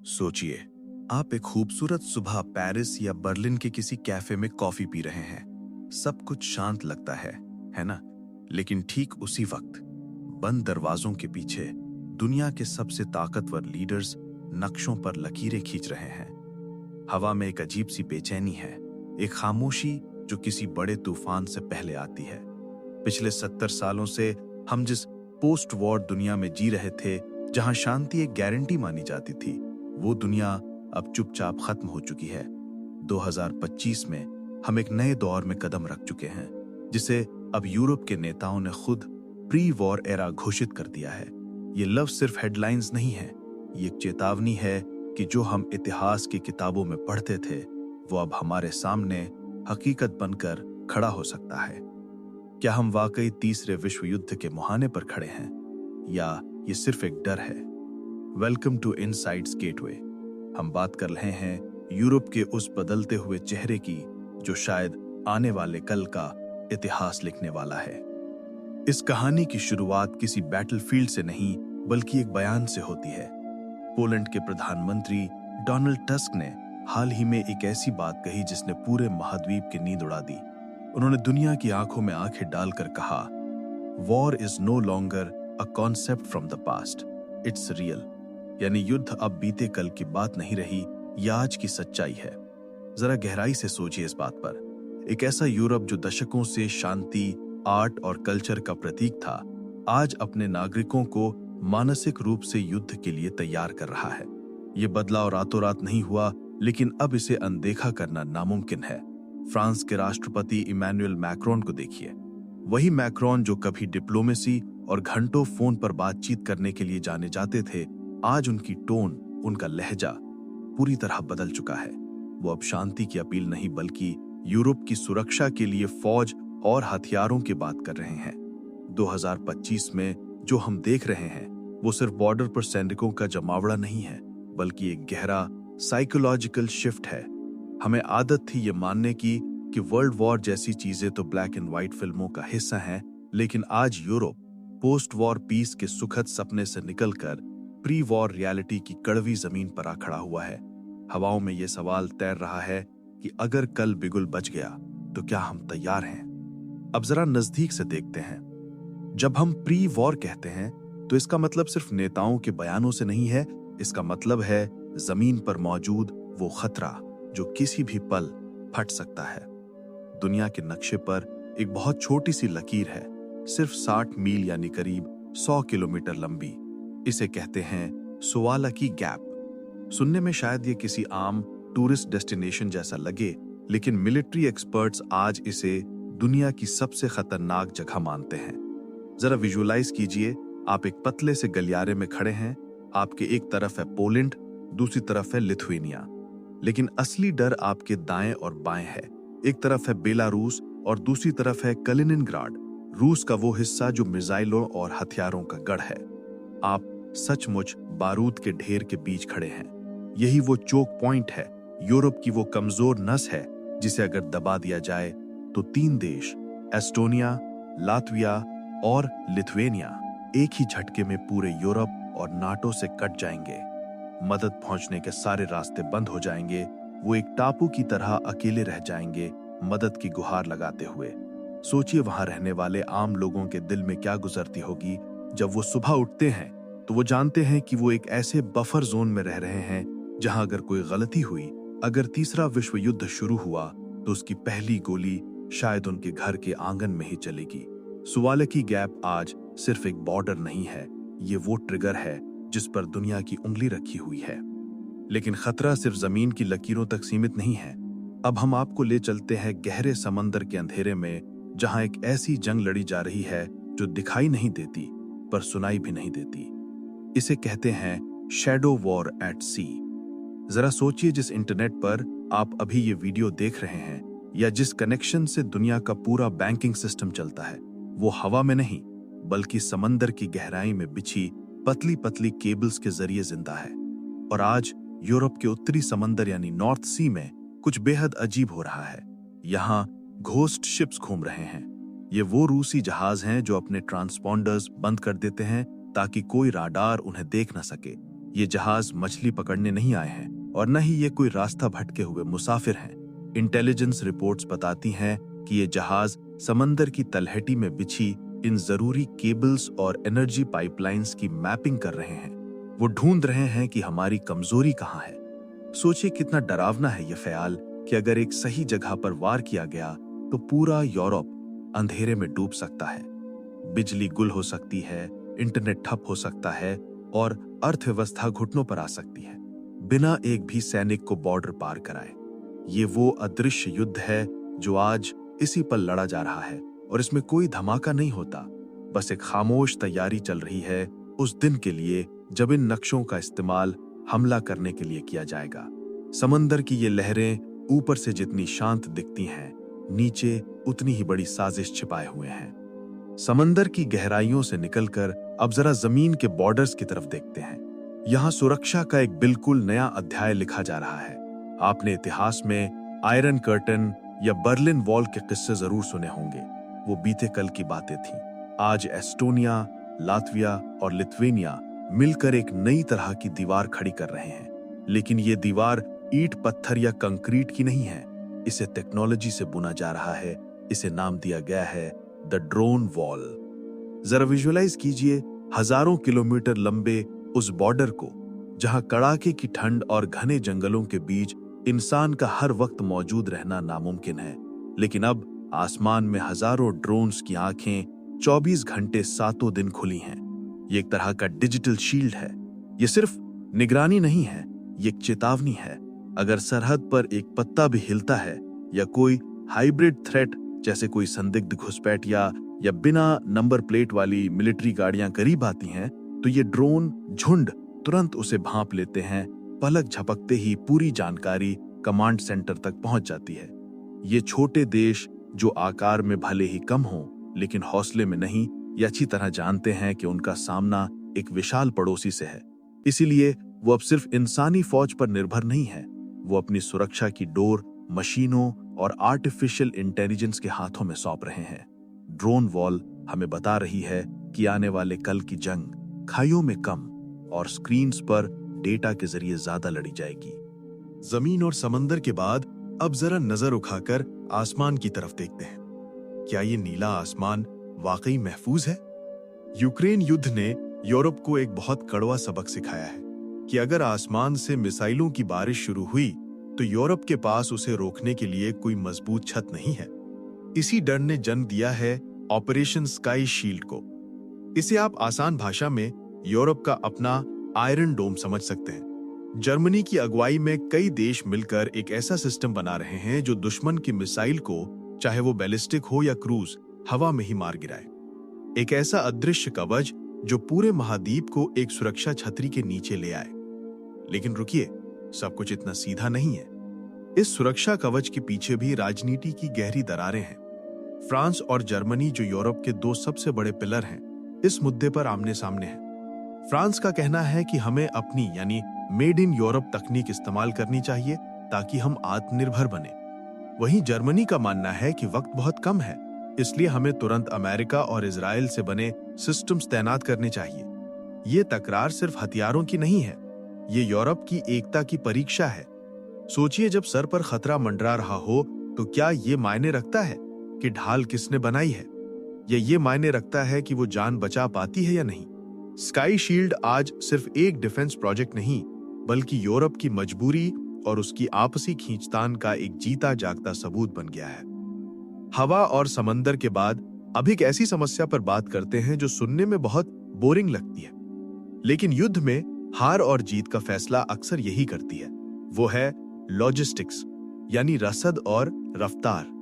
सोचिए, आप एक खूबसूरत सुबह पेरिस या बर्लिन के किसी कैफे में कॉफी पी रहे हैं। सब कुछ शांत लगता है ना? लेकिन ठीक उसी वक्त बंद दरवाजों के पीछे दुनिया के सबसे ताकतवर लीडर्स नक्शों पर लकीरें खींच रहे हैं। हवा में एक अजीब सी बेचैनी है, एक खामोशी जो किसी बड़े तूफान से पहले आती है। पिछले 70 सालों से हम जिस पोस्ट वॉर दुनिया में जी रहे थे, जहां शांति एक गारंटी मानी जाती थी, वो दुनिया अब चुपचाप खत्म हो चुकी है। 2025 में हम एक नए दौर में कदम रख चुके हैं, जिसे अब यूरोप के नेताओं ने खुद प्री वॉर एरा घोषित कर दिया है। ये लफ्ज सिर्फ हेडलाइंस नहीं है, ये एक चेतावनी है कि जो हम इतिहास की किताबों में पढ़ते थे, वो अब हमारे सामने हकीकत बनकर खड़ा हो सकता है। क्या हम वाकई तीसरे विश्व युद्ध के मुहाने पर खड़े हैं, या ये सिर्फ एक डर है? Welcome to insides gateway. हम बात कर रहे हैं यूरोप के उस बदलते हुए चेहरे की जो शायद आने वाले कल का इतिहास लिखने वाला है। इस कहानी की शुरुआत किसी बैटलफील्ड से नहीं, बल्कि एक बयान से होती है। पोलैंड के प्रधानमंत्री डोनाल्ड टस्क ने हाल ही में एक ऐसी बात कही जिसने पूरे महाद्वीप की नींद उड़ा दी। उन्होंने दुनिया की आंखों में आंखें डालकर कहा, war is no longer a concept from the past, it's real. यानी युद्ध अब बीते कल की बात नहीं रही, यह आज की सच्चाई है। जरा गहराई से सोचिए इस बात पर। एक ऐसा यूरोप जो दशकों से शांति, आर्ट और कल्चर का प्रतीक था, आज अपने नागरिकों को मानसिक रूप से युद्ध के लिए तैयार कर रहा है। ये बदलाव रातों रात नहीं हुआ, लेकिन अब इसे अनदेखा करना नामुमकिन है। फ्रांस के राष्ट्रपति इमैनुअल मैक्रोन को देखिए। वही मैक्रोन जो कभी डिप्लोमेसी और घंटों फोन पर बातचीत करने के लिए जाने जाते थे, आज उनकी टोन, उनका लहजा पूरी तरह बदल चुका है। वो अब शांति की अपील नहीं, बल्कि यूरोप की सुरक्षा के लिए फौज और हथियारों की बात कर रहे हैं। 2025 में जो हम देख रहे हैं, वो सिर्फ बॉर्डर पर सैनिकों का जमावड़ा नहीं है, बल्कि एक गहरा साइकोलॉजिकल शिफ्ट है। हमें आदत थी ये मानने की कि वर्ल्ड वॉर जैसी चीजें तो ब्लैक एंड व्हाइट फिल्मों का हिस्सा हैं, लेकिन आज यूरोप पोस्ट वॉर पीस के सुखद सपने से निकलकर प्री वॉर रियलिटी की कड़वी जमीन पर आ खड़ा हुआ है। हवाओं में यह सवाल तैर रहा है कि अगर कल बिगुल बज गया तो क्या हम तैयार हैं? अब जरा नजदीक से देखते हैं। जब हम प्री वॉर कहते हैं, तो इसका मतलब सिर्फ नेताओं के बयानों से नहीं है। इसका मतलब है जमीन पर मौजूद वो खतरा जो किसी भी पल फट सकता है। दुनिया के नक्शे पर एक बहुत छोटी सी लकीर है, सिर्फ 60 मील यानी करीब 100 किलोमीटर लंबी। इसे कहते हैं सुवालकी गैप। सुनने में शायद ये किसी आम टूरिस्ट डेस्टिनेशन जैसा लगे, लेकिन मिलिट्री एक्सपर्ट्स आज इसे दुनिया की सबसे खतरनाक जगह मानते हैं। जरा विजुअलाइज कीजिए, आप एक पतले से गलियारे में खड़े हैं। आपके एक तरफ है पोलैंड, दूसरी तरफ है लिथुआनिया। लेकिन असली डर आपके दाएं और बाएं है। एक तरफ है बेलारूस और दूसरी तरफ है कलिनिनग्राड, रूस का वो हिस्सा जो मिसाइलों और हथियारों का गढ़ है। आप सचमुच बारूद के ढेर के बीच खड़े हैं। यही वो चोक पॉइंट है, यूरोप की वो कमजोर नस है जिसे अगर दबा दिया जाए तो 3 देश, एस्टोनिया, लातविया और लिथुआनिया, एक ही झटके में पूरे यूरोप और नाटो से कट जाएंगे। मदद पहुंचने के सारे रास्ते बंद हो जाएंगे। वो एक टापू की तरह अकेले रह जाएंगे, मदद की गुहार लगाते हुए। सोचिए वहां रहने वाले आम लोगों के दिल में क्या गुजरती होगी जब वो सुबह उठते हैं तो वो जानते हैं कि वो एक ऐसे बफर जोन में रह रहे हैं जहां अगर कोई गलती हुई, अगर तीसरा विश्व युद्ध शुरू हुआ, तो उसकी पहली गोली शायद उनके घर के आंगन में ही चलेगी। सुवालकी गैप आज सिर्फ एक बॉर्डर नहीं है, ये वो ट्रिगर है जिस पर दुनिया की उंगली रखी हुई है। लेकिन खतरा सिर्फ जमीन की लकीरों तक सीमित नहीं है। अब हम आपको ले चलते हैं गहरे समंदर के अंधेरे में, जहां एक ऐसी जंग लड़ी जा रही है जो दिखाई नहीं देती पर सुनाई भी नहीं देती। इसे कहते हैं शैडो वॉर एट सी। जरा सोचिए, जिस इंटरनेट पर आप अभी ये वीडियो देख रहे हैं, या जिस कनेक्शन से दुनिया का पूरा बैंकिंग सिस्टम चलता है, वो हवा में नहीं, बल्कि समंदर की गहराई में बिछी पतली पतली केबल्स के जरिए जिंदा है। और आज यूरोप के उत्तरी समंदर यानी नॉर्थ सी में कुछ बेहद अजीब हो रहा है। यहाँ घोस्ट शिप्स घूम रहे हैं। ये वो रूसी जहाज हैं जो अपने ट्रांसपॉन्डर्स बंद कर देते हैं ताकि कोई राडार उन्हें देख न सके। ये जहाज मछली पकड़ने नहीं आए हैं और न ही ये कोई रास्ता भटके हुए मुसाफिर हैं। इंटेलिजेंस रिपोर्ट्स बताती हैं कि ये जहाज समंदर की तलहटी में बिछी इन जरूरी केबल्स और एनर्जी पाइपलाइंस की मैपिंग कर रहे हैं। वो ढूंढ रहे हैं कि हमारी कमजोरी कहाँ है। सोचिए कितना डरावना है ये ख्याल कि अगर एक सही जगह पर वार किया गया तो पूरा यूरोप अंधेरे में डूब सकता है। बिजली गुल हो सकती है, इंटरनेट ठप हो सकता है और अर्थव्यवस्था घुटनों पर आ सकती है, बिना एक भी सैनिक को बॉर्डर पार कराए। ये वो अदृश्य युद्ध है जो आज इसी पर लड़ा जा रहा है और इसमें कोई धमाका नहीं होता, बस एक खामोश तैयारी चल रही है उस दिन के लिए जब इन नक्शों का इस्तेमाल हमला करने के लिए किया जाएगा। समंदर की ये लहरें ऊपर से जितनी शांत दिखती हैं, नीचे उतनी ही बड़ी साजिश छिपाए हुए हैं। समंदर की गहराइयों से निकलकर अब जरा जमीन के बॉर्डर्स की तरफ देखते हैं। यहाँ सुरक्षा का एक बिल्कुल नया अध्याय लिखा जा रहा है। आपने इतिहास में आयरन कर्टन या बर्लिन वॉल के किस्से जरूर सुने होंगे। वो बीते कल की बातें थीं। आज एस्टोनिया, लातविया और लिथुआनिया मिलकर एक नई तरह की दीवार खड़ी कर रहे हैं। लेकिन ये दीवार ईंट, पत्थर या कंक्रीट की नहीं है। इसे टेक्नोलॉजी से बुना जा रहा है। इसे नाम दिया गया है द ड्रोन वॉल। जरा विजुअलाइज कीजिए हजारों किलोमीटर लंबे उस बॉर्डर को, जहां कड़ाके की ठंड और घने जंगलों के बीच इंसान का हर वक्त मौजूद रहना नामुमकिन है। लेकिन अब आसमान में हजारों ड्रोन्स की आंखें 24 घंटे सातों दिन खुली हैं। ये एक तरह का डिजिटल शील्ड है। ये सिर्फ निगरानी नहीं है, ये एक चेतावनी है। अगर सरहद पर एक पत्ता भी हिलता है या कोई हाइब्रिड थ्रेट जैसे कोई संदिग्ध घुसपैठ या बिना नंबर प्लेट वाली मिलिट्री गाड़ियां करीब आती हैं, तो ये ड्रोन झुंड तुरंत उसे भांप लेते हैं। पलक झपकते ही पूरी जानकारी कमांड सेंटर तक पहुंच जाती है। ये छोटे देश जो आकार में भले ही कम हों, लेकिन हौसले में नहीं, ये अच्छी तरह जानते हैं कि उनका सामना एक विशाल पड़ोसी से है। इसीलिए वो अब सिर्फ इंसानी फौज पर निर्भर नहीं है, वो अपनी सुरक्षा की डोर मशीनों और आर्टिफिशियल इंटेलिजेंस के हाथों में सौंप रहे हैं। ड्रोन वॉल हमें बता रही है कि आने वाले कल की जंग खाइयों में कम और स्क्रीन्स पर डेटा के जरिए ज्यादा लड़ी जाएगी। जमीन और समंदर के बाद अब जरा नजर उठाकर आसमान की तरफ देखते हैं। क्या ये नीला आसमान वाकई महफूज है? यूक्रेन युद्ध ने यूरोप को एक बहुत कड़वा सबक सिखाया है कि अगर आसमान से मिसाइलों की बारिश शुरू हुई तो यूरोप के पास उसे रोकने के लिए कोई मजबूत छत नहीं है। इसी डर ने जन्म दिया है ऑपरेशन स्काई शील्ड को। इसे आप आसान भाषा में यूरोप का अपना आयरन डोम समझ सकते हैं। जर्मनी की अगुवाई में कई देश मिलकर एक ऐसा सिस्टम बना रहे हैं जो दुश्मन की मिसाइल को, चाहे वो बैलिस्टिक हो या क्रूज, हवा में ही मार गिराए। एक ऐसा अदृश्य कवच जो पूरे महाद्वीप को एक सुरक्षा छतरी के नीचे ले आए। लेकिन रुकिए, सब कुछ इतना सीधा नहीं है। इस सुरक्षा कवच के पीछे भी राजनीति की गहरी दरारें हैं। फ्रांस और जर्मनी, जो यूरोप के दो सबसे बड़े पिलर हैं, इस मुद्दे पर आमने सामने हैं। फ्रांस का कहना है कि हमें अपनी यानी मेड इन यूरोप तकनीक इस्तेमाल करनी चाहिए ताकि हम आत्मनिर्भर बने। वहीं जर्मनी का मानना है कि वक्त बहुत कम है, इसलिए हमें तुरंत अमेरिका और इजराइल से बने सिस्टम्स तैनात करने चाहिए। ये तकरार सिर्फ हथियारों की नहीं है, ये यूरोप की एकता की परीक्षा है। सोचिए, जब सर पर खतरा मंडरा रहा हो तो क्या ये मायने रखता है कि ढाल किसने बनाई है, या ये मायने रखता है कि वो जान बचा पाती है या नहीं। स्काई शील्ड आज सिर्फ एक डिफेंस प्रोजेक्ट नहीं, बल्कि यूरोप की मजबूरी और उसकी आपसी खींचतान का एक जीता जागता सबूत बन गया है। हवा और समंदर के बाद अब एक ऐसी समस्या पर बात करते हैं जो सुनने में बहुत बोरिंग लगती है, लेकिन युद्ध में हार और जीत का फैसला अक्सर यही करती है। वो है लॉजिस्टिक्स, यानी रसद और रफ्तार।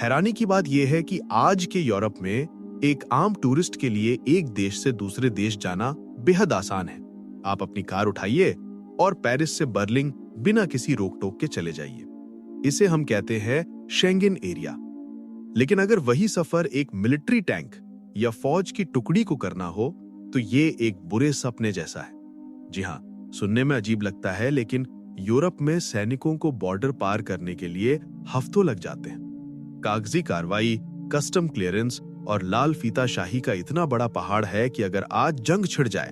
हैरानी की बात यह है कि आज के यूरोप में एक आम टूरिस्ट के लिए एक देश से दूसरे देश जाना बेहद आसान है। आप अपनी कार उठाइए और पेरिस से बर्लिन बिना किसी रोक टोक के चले जाइए। इसे हम कहते हैं शेंगेन एरिया। लेकिन अगर वही सफर एक मिलिट्री टैंक या फौज की टुकड़ी को करना हो तो ये एक बुरे सपने जैसा है। जी हाँ, सुनने में अजीब लगता है, लेकिन यूरोप में सैनिकों को बॉर्डर पार करने के लिए हफ्तों लग जाते हैं। कागजी कार्रवाई, कस्टम क्लियरेंस और लाल फीता शाही का इतना बड़ा पहाड़ है कि अगर आज जंग छिड़ जाए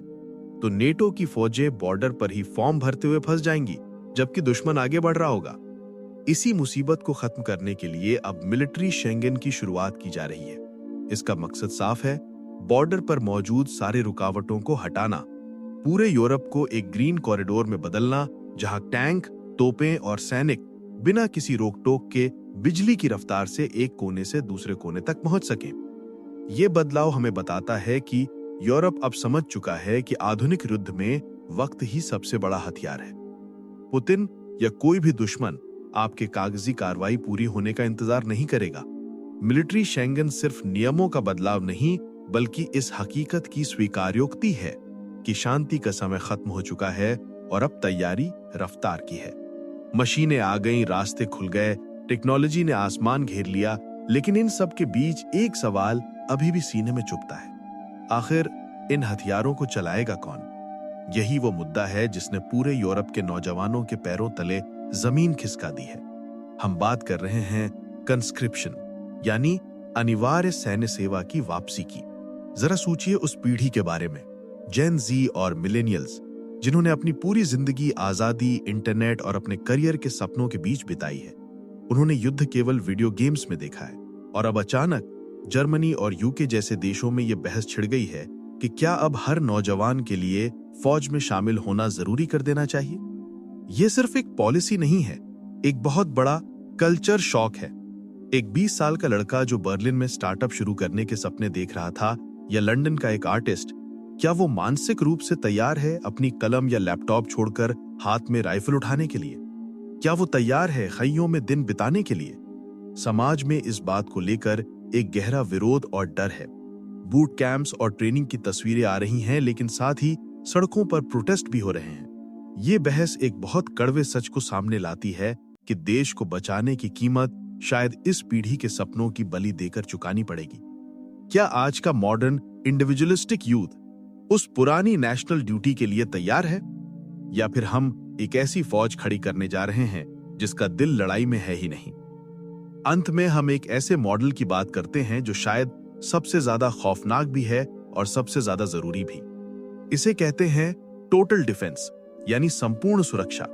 तो नेटो की फौजें बॉर्डर पर ही फॉर्म भरते हुए फंस जाएंगी, जबकि दुश्मन आगे बढ़ रहा होगा। इसी मुसीबत को खत्म करने के लिए अब मिलिट्री शेंगन की शुरुआत की जा रही है। इसका मकसद साफ है, बॉर्डर पर मौजूद सारे रुकावटों को हटाना, पूरे यूरोप को एक ग्रीन कॉरिडोर में बदलना, जहां टैंक, तोपें और सैनिक बिना किसी रोक टोक के बिजली की रफ्तार से एक कोने से दूसरे कोने तक पहुंच सकें। यह बदलाव हमें बताता है कि यूरोप अब समझ चुका है कि आधुनिक युद्ध में वक्त ही सबसे बड़ा हथियार है। पुतिन या कोई भी दुश्मन आपके कागजी कार्रवाई पूरी होने का इंतजार नहीं करेगा। मिलिट्री शेंगन सिर्फ नियमों का बदलाव नहीं, बल्कि इस हकीकत की स्वीकार्योक्ति है कि शांति का समय खत्म हो चुका है और अब तैयारी रफ्तार की है। मशीनें आ गईं, रास्ते खुल गए, टेक्नोलॉजी ने आसमान घेर लिया, लेकिन इन सब के बीच एक सवाल अभी भी सीने में चुभता है। आखिर इन हथियारों को चलाएगा कौन? यही वो मुद्दा है जिसने पूरे यूरोप के नौजवानों के पैरों तले जमीन खिसका दी है। हम बात कर रहे हैं कंस्क्रिप्शन, यानी अनिवार्य सैन्य सेवा की वापसी की। जरा सोचिए उस पीढ़ी के बारे में, जेन जी और मिलेनियल्स, जिन्होंने अपनी पूरी जिंदगी आजादी, इंटरनेट और अपने करियर के सपनों के बीच बिताई है। उन्होंने युद्ध केवल वीडियो गेम्स में देखा है, और अब अचानक जर्मनी और यूके जैसे देशों में यह बहस छिड़ गई है कि क्या अब हर नौजवान के लिए फौज में शामिल होना जरूरी कर देना चाहिए। यह सिर्फ एक पॉलिसी नहीं है, एक बहुत बड़ा कल्चर शॉक है। एक 20 साल का लड़का जो बर्लिन में स्टार्टअप शुरू करने के सपने देख रहा था, या लंदन का एक आर्टिस्ट, क्या वो मानसिक रूप से तैयार है अपनी कलम या लैपटॉप छोड़कर हाथ में राइफल उठाने के लिए? क्या वो तैयार है खइयों में दिन बिताने के लिए? समाज में इस बात को लेकर एक गहरा विरोध और डर है। बूट कैंप्स और ट्रेनिंग की तस्वीरें आ रही हैं, लेकिन साथ ही सड़कों पर प्रोटेस्ट भी हो रहे हैं। ये बहस एक बहुत कड़वे सच को सामने लाती है कि देश को बचाने की कीमत शायद इस पीढ़ी के सपनों की बलि देकर चुकानी पड़ेगी। क्या आज का मॉडर्न इंडिविजुअलिस्टिक यूथ उस पुरानी नेशनल ड्यूटी के लिए तैयार है, या फिर हम एक ऐसी फौज खड़ी करने जा रहे हैं जिसका दिल लड़ाई में है ही नहीं? अंत में हम एक ऐसे मॉडल की बात करते हैं जो शायद सबसे ज्यादा खौफनाक भी है और सबसे ज्यादा जरूरी भी। इसे कहते हैं टोटल डिफेंस, यानी संपूर्ण सुरक्षा।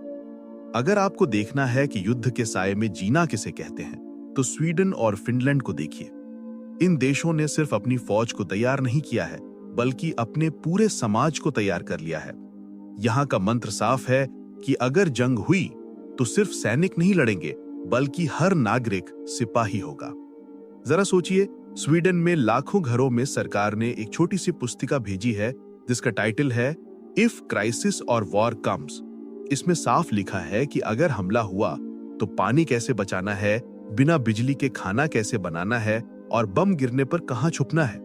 अगर आपको देखना है कि युद्ध के साये में जीना किसे कहते हैं, तो स्वीडन और फिनलैंड को देखिए। इन देशों ने सिर्फ अपनी फौज को तैयार नहीं किया है, बल्कि अपने पूरे समाज को तैयार कर लिया है। यहां का मंत्र साफ है कि अगर जंग हुई तो सिर्फ सैनिक नहीं लड़ेंगे, बल्कि हर नागरिक सिपाही होगा। जरा सोचिए, स्वीडन में लाखों घरों में सरकार ने एक छोटी सी पुस्तिका भेजी है जिसका टाइटल है इफ क्राइसिस और वॉर कम्स। इसमें साफ लिखा है कि अगर हमला हुआ तो पानी कैसे बचाना है, बिना बिजली के खाना कैसे बनाना है, और बम गिरने पर कहां छुपना है।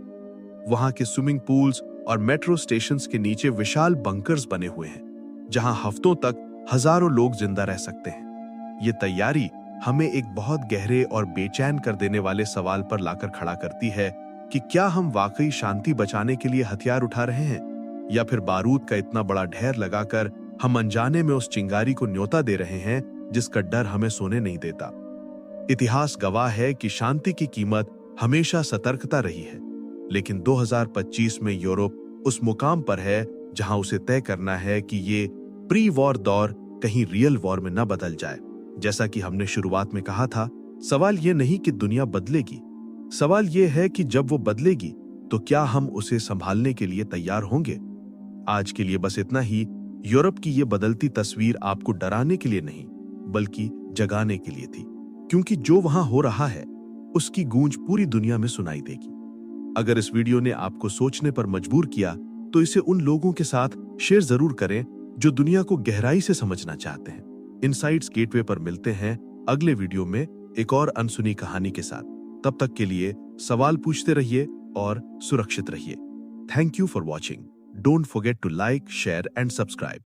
वहां के स्विमिंग पूल्स और मेट्रो स्टेशंस के नीचे विशाल बंकर्स बने हुए हैं, जहां हफ्तों तक हजारों लोग जिंदा रह सकते हैं। ये तैयारी हमें एक बहुत गहरे और बेचैन कर देने वाले सवाल पर लाकर खड़ा करती है कि क्या हम वाकई शांति बचाने के लिए हथियार उठा रहे हैं, या फिर बारूद का इतना बड़ा ढेर लगाकर हम अनजाने में उस चिंगारी को न्योता दे रहे हैं जिसका डर हमें सोने नहीं देता। इतिहास गवाह है कि शांति की कीमत हमेशा सतर्कता रही है, लेकिन 2025 में यूरोप उस मुकाम पर है जहां उसे तय करना है कि ये प्री वॉर दौर कहीं रियल वॉर में न बदल जाए। जैसा कि हमने शुरुआत में कहा था, सवाल ये नहीं कि दुनिया बदलेगी, सवाल ये है कि जब वो बदलेगी तो क्या हम उसे संभालने के लिए तैयार होंगे। आज के लिए बस इतना ही। यूरोप की ये बदलती तस्वीर आपको डराने के लिए नहीं, बल्कि जगाने के लिए थी, क्योंकि जो वहां हो रहा है उसकी गूंज पूरी दुनिया में सुनाई देगी। अगर इस वीडियो ने आपको सोचने पर मजबूर किया, तो इसे उन लोगों के साथ शेयर जरूर करें जो दुनिया को गहराई से समझना चाहते हैं। इनसाइट्स गेटवे पर मिलते हैं अगले वीडियो में एक और अनसुनी कहानी के साथ। तब तक के लिए सवाल पूछते रहिए और सुरक्षित रहिए। Thank you for watching. Don't forget to like, share and subscribe.